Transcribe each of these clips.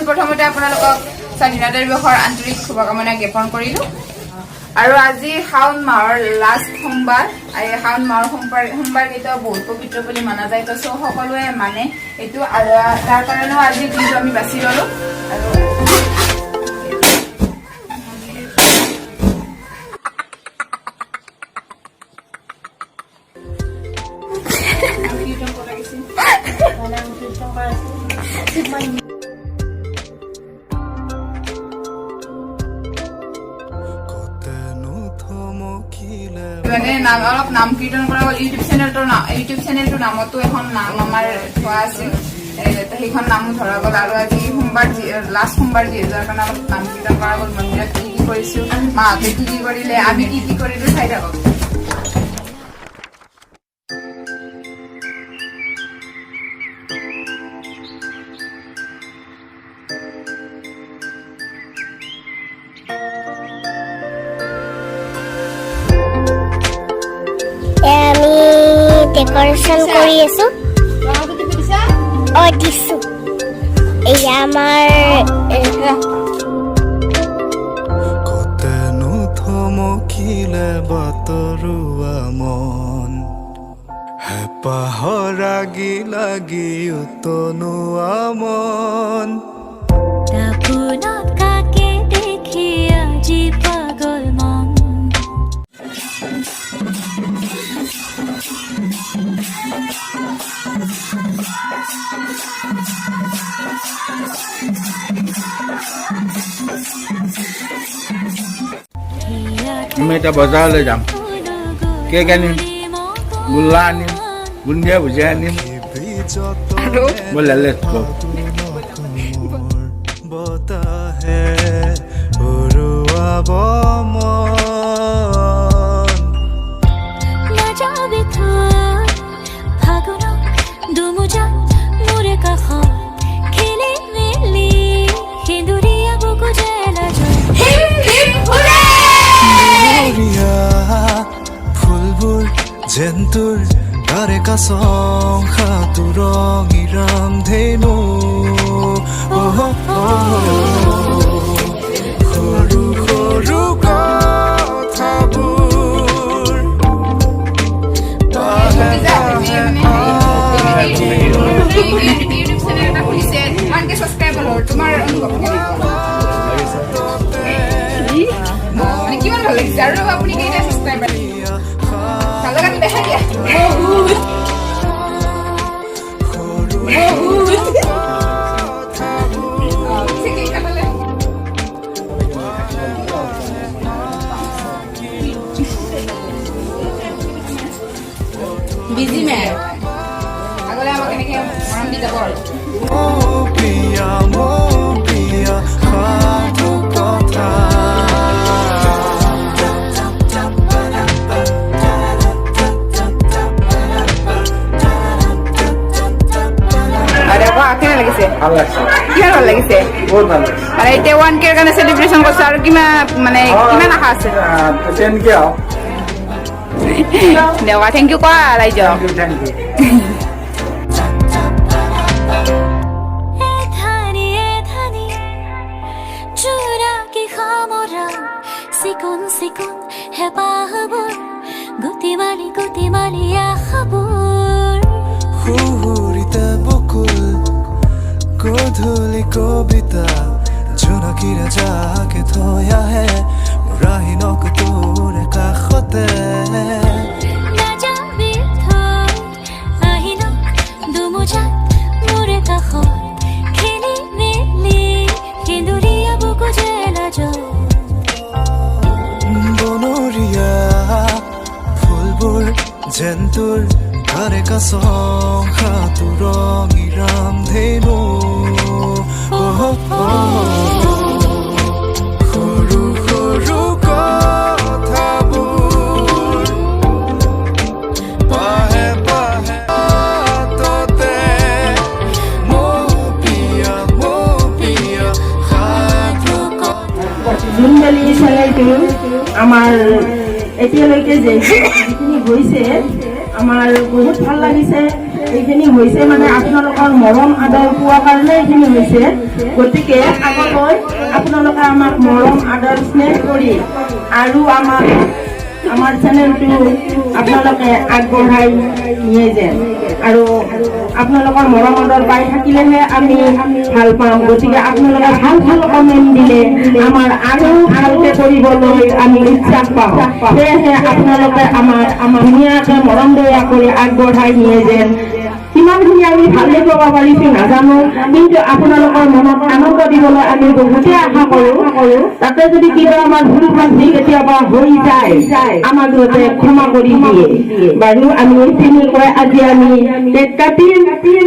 পোনপ্ৰথমতে আপোনালোকক স্বাধীনতা দিৱসৰ আন্তৰিক শুভকামনা জ্ঞাপন কৰিলোঁ আৰু আজি শাওন মাহৰ লাষ্ট সোমবাৰ এই শাওন মাহৰ সোমবাৰ কেইটা বহুত পবিত্ৰ বুলি মানা যায় তো সকলোৱে মানে এইটো আৰু তাৰ কাৰণেও আজি দিনটো আমি বাছি ল'লোঁ আৰু মানে অলপ নাম কীৰ্তন কৰা হ'ল ইউটিউব চেনেলটোৰ নামতো এখন নাম আমাৰ থোৱা আছিল সেইখন নামো ধৰা গ'ল আৰু আজি সোমবাৰ লাষ্ট সোমবাৰ যিহেতু কাৰণে অলপ নাম কীৰ্তন কৰা গ'ল মন্দিৰত কি কি কৰিছোঁ মাহঁতে কি কি কৰিলে আমি কি কি কৰিলোঁ চাই থাকক ডেকৰেশ্যন কৰি আছো দিছো এয়া আমাৰ কতেনো থমকিলে বাতৰুৱা মন হেঁপাহৰ লাগি উতনুৱা মন কাকে দেখি আজি পাগল মন আমি এটা বজাৰলৈ যাম কেক আনিম গোল্লা আনিম বুন্দিয়া ভুজিয়া আনিম ব'লা লেটছ গো বতাহে উৰুৱাব মন নাযাবি থৈ ফাগুন দুমুজা মোৰে কাষত খেলি মেলি সেন্দুৰীয়া বুকু জেলা ফুলবোৰ যেনটোৰ তাৰে কাছংখা তুৰঙিৰাম ধেনু সৰু সৰু কথাবোৰ ইউটিউব চেনেল এটা খুলিছে ইমানকে ছাবস্ক্ৰাইবাৰ হ'ল তোমাৰ অনুভৱ মানে কিমান ভাল লাগিছে আৰু আপুনি কেইটা ছাবস্ক্ৰাইবাৰ ভাল লগা দেখা দিয়া বিজি মেন আগলে আমাক এনেকে মৰম দি যাব আৰু পিয়া সাধু কথা কেনে লাগিছে ভাল লাগছে কিমান ভাল লাগিছে বহুত ভাল লাগিছে আৰু এতিয়া 1K ৰ কাৰণে চেলিব্ৰেশ্যন কৰিছে আৰু কিমান আশা আছে তেনেকৈ আৰু দেৱা থেংক ইউ কোৱা ৰাইজক থেংক ইউ চিকুণ চিকুণ হেঁপাহবোৰ গুটি মালি আশাবোৰ সুৰিতে বকুল গধূলি কবিতা জোনাকীৰে যাকে থৈ আহে ৰাহি নক তোৰ কাষতে নাযাবি থৈ আহিন দুমুজাত মোৰে কাষত খেলি মেলি সেন্দুৰীয়া বুকু জেলা বনৰীয়া ফুলবোৰ যেনটোৰ তাৰে কাছংখা তুৰঙিৰাম ধেনু সৰু সৰু কথাবোৰ পাহে ততে মোৰ পিয়া সাধু জোনবালি চেনেলটো আমাৰ এতিয়ালৈকে যিখিনি গৈছে আমাৰ বহুত ভাল লাগিছে এইখিনি হৈছে মানে আপোনালোকৰ মৰম আদৰ পোৱাৰ কাৰণে এইখিনি হৈছে। গতিকে আগলৈ আপোনালোকে আমাক মৰম আদৰ স্নেহ কৰি আৰু আমাৰ চেনেলটো আপোনালোকে আগবঢ়াই নিয়ে যেন, আৰু আপোনালোকৰ মৰম আদৰ পাই থাকিলেহে আমি ভাল পাম। গতিকে আপোনালোকে ভাল ভাল কমেণ্ট দিলে আমাৰ আৰু ভালকে কৰিবলৈ আমি উৎসাহ পাওঁ। সেয়েহে আপোনালোকে আমাৰ ধুনীয়াকে মৰম দয়া কৰি আগবঢ়াই নিয়ে যেন। কিমানখিনি আমি ভালে পাব পাৰিছো নাজানো, কিন্তু আপোনালোকৰ মনত আনন্দ দিবলৈ আমি বহুতে আশা কৰো। তাতে যদি কিবা আমাৰ ভুল ভ্ৰান্তি কেতিয়াবা হৈ যায় আমাক যাতে ক্ষমা কৰি দিয়ে। বাৰু আমি তেনেকৈ আজি আমি কেক কাটিম।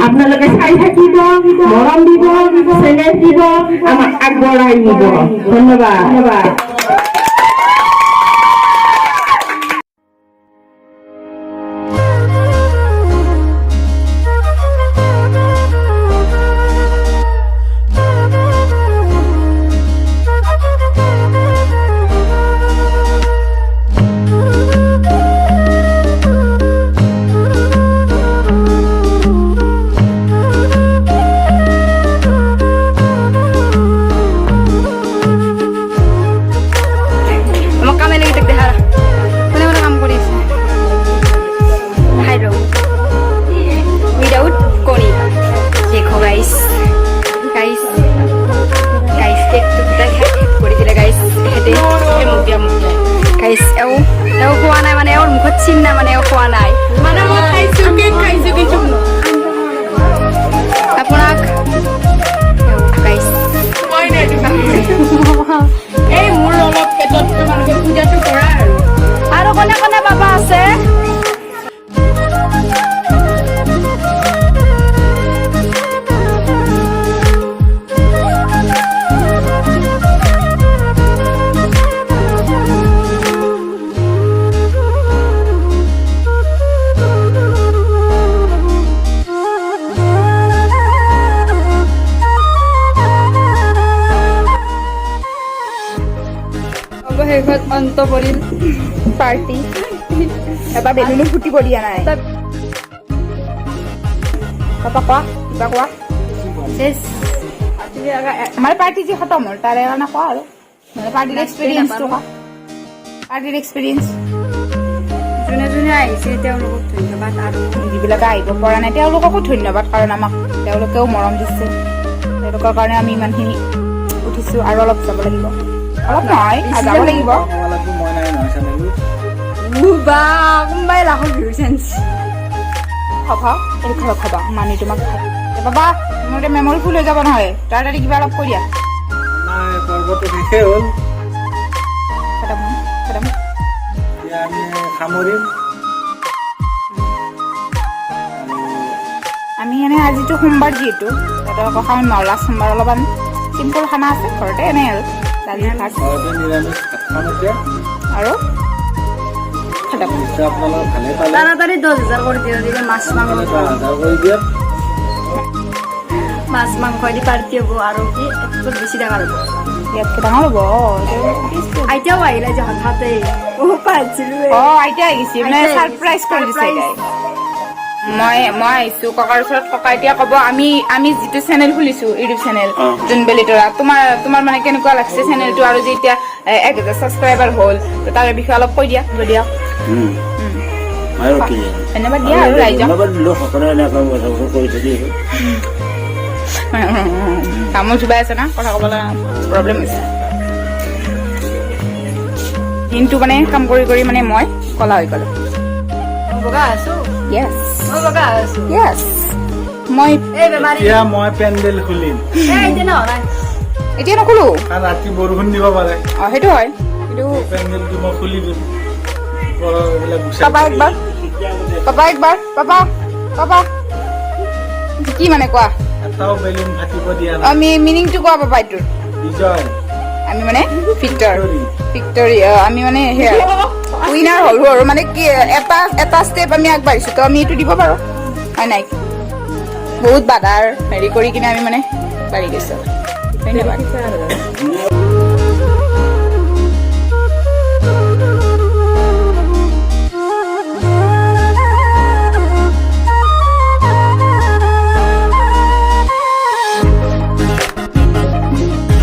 আপোনালোকে চাই থাকিব, মৰম দিব, চেনেহ দিব, আমাক আগবঢ়াই নিব। ধন্যবাদ। অন্ত পৰিল পাৰ্টি, এবাৰ বেলুনো ফুটিব দিয়া নাই। পাপা কোৱা, কিবা কোৱা। আমাৰ পাৰ্টি যে খতম হ'ল তাৰে কাৰণে কোৱা আৰু পাৰ্টিৰ এক্সপিৰিয়েঞ্চটো কোৱা। পাৰ্টিৰ এক্সপিৰিয়েঞ্চ যোনে যোনে আহিছে তেওঁলোকক ধন্যবাদ, আৰু যিবিলাকে আহিব পৰা নাই তেওঁলোককো ধন্যবাদ, কাৰণ আমাক তেওঁলোকেও মৰম দিছে। তেওঁলোকৰ কাৰণে আমি ইমানখিনি উঠিছো, আৰু অলপ যাব লাগিব। অলপ নহয়, যাব লাগিব। কোনোবাই লাখৰ ভিউ চেঞ্চ খাবা মানি তোমাক বাবা মোৰ মেমৰি ফুল হৈ যাব নহয়। তাড়াতাড়ি কিবা অলপ কৰি দিয়া। আমি এনে আজিতো সোমবাৰ যিহেতু সিহঁতৰ আকৌ খাওঁ নোৱাৰো। লাষ্ট সোমবাৰ অলপমান চিম্পল খানা আছে ঘৰতে, এনেই আৰু দালি ভাত আৰু তাড়াতাড়ি 10,000 কৰে দিয়ে দিলে মাছ মাংস দি পাৰ্টি হবো, আৰু কি একটু বেশি ডাঙৰ হবো। ইয়াতকে ডাঙৰ হবো আইতাও আহিলে যে হঠাতে পাইছিলো। আইতা আহিছে মানে সাৰপ্ৰাইজ কৰি দিছে। মই আহিছো ককাৰ ওচৰত। ককা এতিয়া কব আমি যিটো চেনেল খুলিছো ইউটিউব চেনেল জোনবেলি তৰা, তোমাৰ মানে কেনেকুৱা লাগছে চেনেলটো, আৰু যে এতিয়া 1000 ছাবস্ক্ৰাইবাৰ হ'ল তাৰে বিষয়ে অলপ কৈ দিয়া। ধন্যবাদ দিয়া আৰু ৰাইজক। কামো চুবাই আছে না, কথা ক'বলৈ প্ৰব্লেম হৈছে। দিনটো মানে কাম কৰি মানে মই কলা হৈ গলো। মই পেণ্ডেল খুলিম এতিয়া নখোলো, ৰাতি বৰষুণ দিব পাৰে। সেইটো হয়, কিন্তু পেণ্ডেলটো মই খুলি দিম। পাপা কি মানে কোৱা, এটাও বেলুন ফাটিব দিয়া নাই। আমি মিনিংটো কোৱা পাপা এইটোৰ। বিজয় আমি মানে ভিক্টৰী আমি মানে উইনাৰ হলো, আৰু মানে কি এটা ষ্টেপ আমি আগবাঢ়িছো, তো আমি এইটো দিব পাৰো হয় নাই। বহুত বাধাৰ হেৰি কৰি কিনে আমি মানে বাঢ়ি গৈছো। ধন্যবাদ।